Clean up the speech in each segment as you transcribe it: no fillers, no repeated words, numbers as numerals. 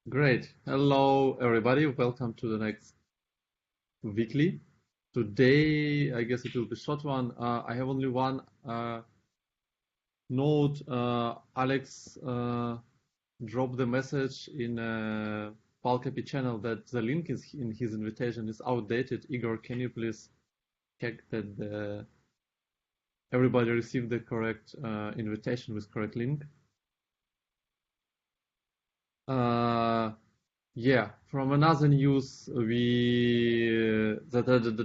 Great. Hello, everybody. Welcome to the next weekly. Today, I guess it will be a short one. I have only one note. Alex dropped the message in Palcapi channel that the link is in his invitation is outdated. Igor, can you please check that everybody received the correct invitation with correct link? Yeah, from another news, the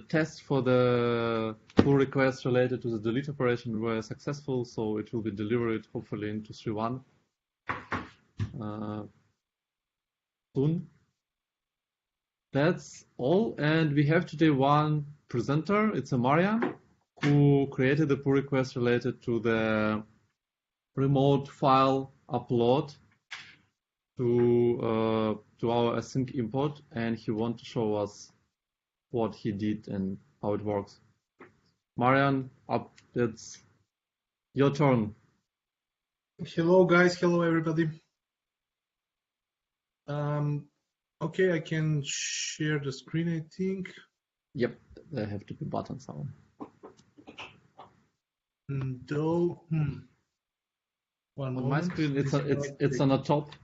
test for the pull request related to the delete operation were successful, so it will be delivered hopefully into 3.1 soon. That's all, and we have today one presenter. It's a Marjan who created the pull request related to the remote file upload to our async import, and he wants to show us what he did and how it works. Marjan, it's your turn. Hello guys, hello everybody. Okay, I can share the screen, I think. Yep, there have to be buttons on. Though, one on moment. My screen, it's on the top.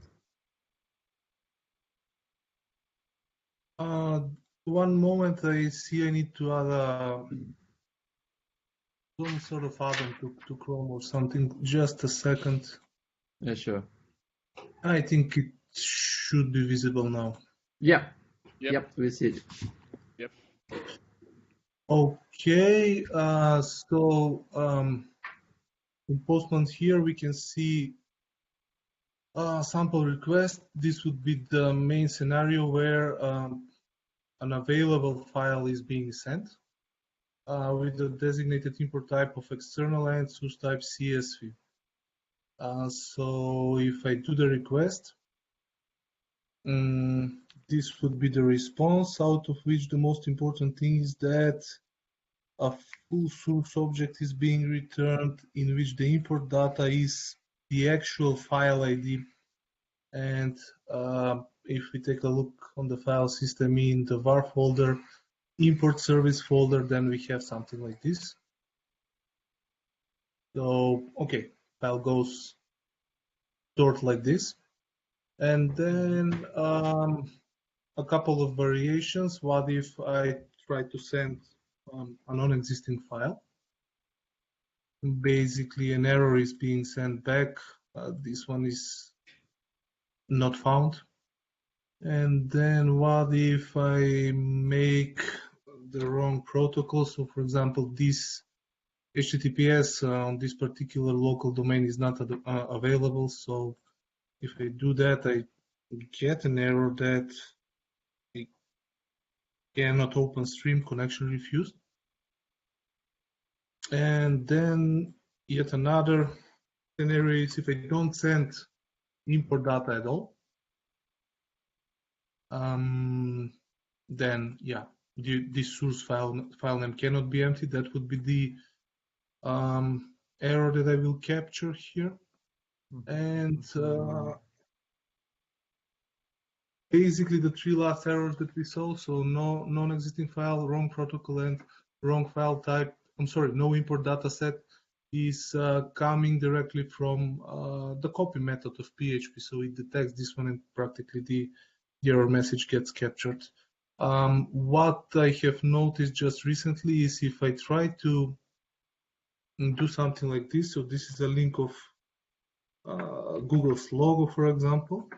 One moment, I see I need to add some sort of add-on to Chrome or something. Just a second. Yeah, sure. I think it should be visible now. Yeah. Yep, we see it. Yep. Okay, in Postman here we can see sample request. This would be the main scenario where an available file is being sent with the designated import type of external and source type CSV. So if I do the request, this would be the response, out of which the most important thing is that a full source object is being returned in which the import data is the actual file ID. And if we take a look on the file system in the var folder, import service folder, then we have something like this. So, okay, file goes stored like this. And then a couple of variations. What if I try to send a non-existing file? Basically, an error is being sent back. This one is not found. And then what if I make the wrong protocol? So, for example, this HTTPS on this particular local domain is not available. So if I do that, I get an error that I cannot open stream, connection refused. And then yet another scenario is if I don't send import data at all, then yeah, this source file name cannot be empty. That would be the error that I will capture here. And basically the three last errors that we saw, so no non-existing file, wrong protocol, and wrong file type. I'm sorry, no import data set is coming directly from the copy method of PHP. So it detects this one and practically the error message gets captured. What I have noticed just recently is if I try to do something like this, so this is a link of Google's logo, for example.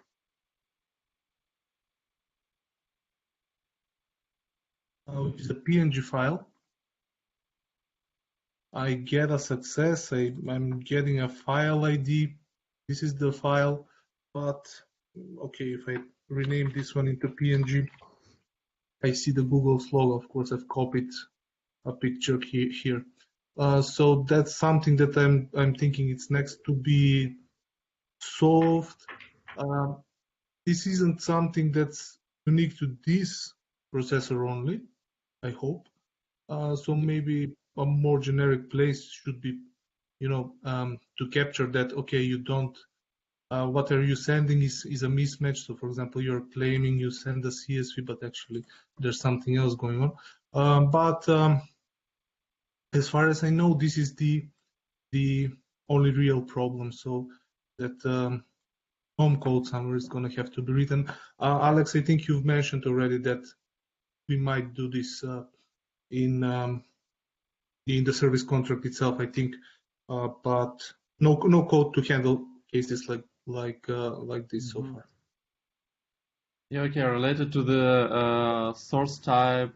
Which is a PNG file. I get a success. I'm getting a file ID. This is the file, but okay, if I rename this one into PNG, I see the Google's logo. Of course, I've copied a picture here. So that's something that I'm thinking it's next to be solved. This isn't something that's unique to this processor only, I hope. So maybe a more generic place should be, to capture that, okay, you don't what are you sending is a mismatch. So, for example, you're claiming you send a CSV, but actually there's something else going on. But as far as I know, this is the only real problem. So that home code somewhere is going to have to be written. Alex, I think you've mentioned already that we might do this in the service contract itself, I think, but no code to handle cases like this so far. Yeah, okay. Related to the source type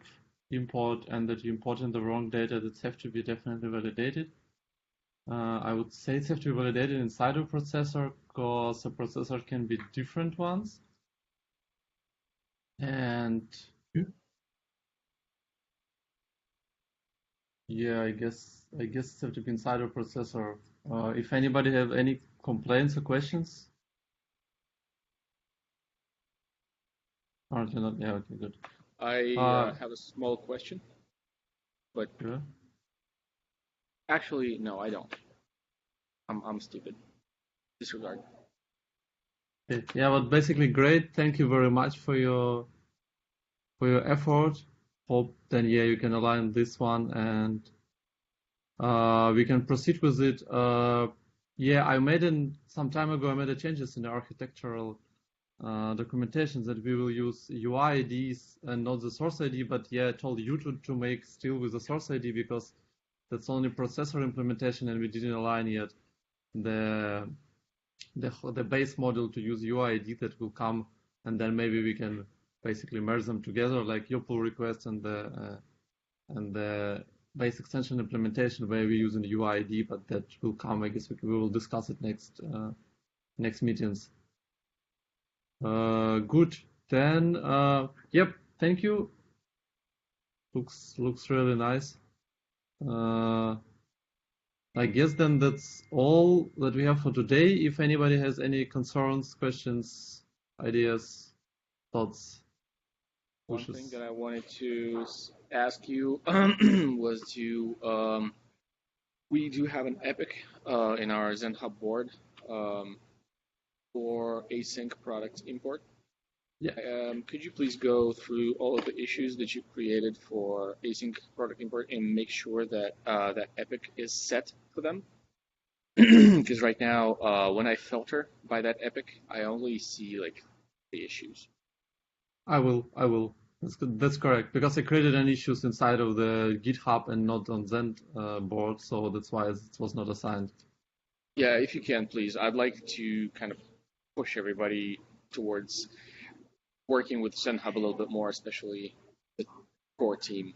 import and that you import in the wrong data, that have to be definitely validated. I would say it have to be validated inside a processor because a processor can be different ones. And yeah, I guess it have to be inside a processor. If anybody have any complaints or questions? Aren't you not? Yeah, okay, good. I have a small question, but Yeah. actually, no, I don't. I'm stupid. Disregard. Okay. Yeah, but basically great. Thank you very much for your effort. Hope then yeah you can align this one and we can proceed with it. Yeah, some time ago I made a changes in the architectural documentation that we will use UI IDs and not the source ID, but yeah, I told you to make still with the source ID because that's only processor implementation and we didn't align yet the base model to use UI ID that will come, and then maybe we can basically merge them together like your pull request and the base extension implementation where we're using the UI ID, but that will come. I guess we will discuss it next meetings. Good. Then, yep. Thank you. Looks really nice. I guess then that's all that we have for today. If anybody has any concerns, questions, ideas, thoughts, One wishes. thing that I wanted to ask you was we do have an epic in our ZenHub board for async product import. Yeah. Could you please go through all of the issues that you created for async product import and make sure that that epic is set for them? Because right now, when I filter by that epic, I only see like the issues. I will. That's good. That's correct. Because I created an issues inside of the GitHub and not on Zen board, so that's why it was not assigned. Yeah, if you can, please. I'd like to kind of push everybody towards working with ZenHub a little bit more, especially the core team.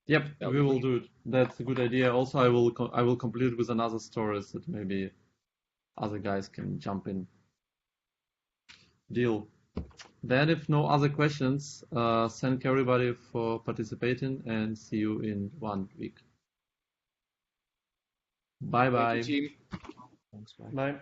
Yep, we will do it. That's a good idea. Also, I will complete it with another stories that maybe other guys can jump in. Deal. Then, if no other questions, thank everybody for participating and see you in 1 week. Bye bye. Thank you, team. Thanks, bye. Bye.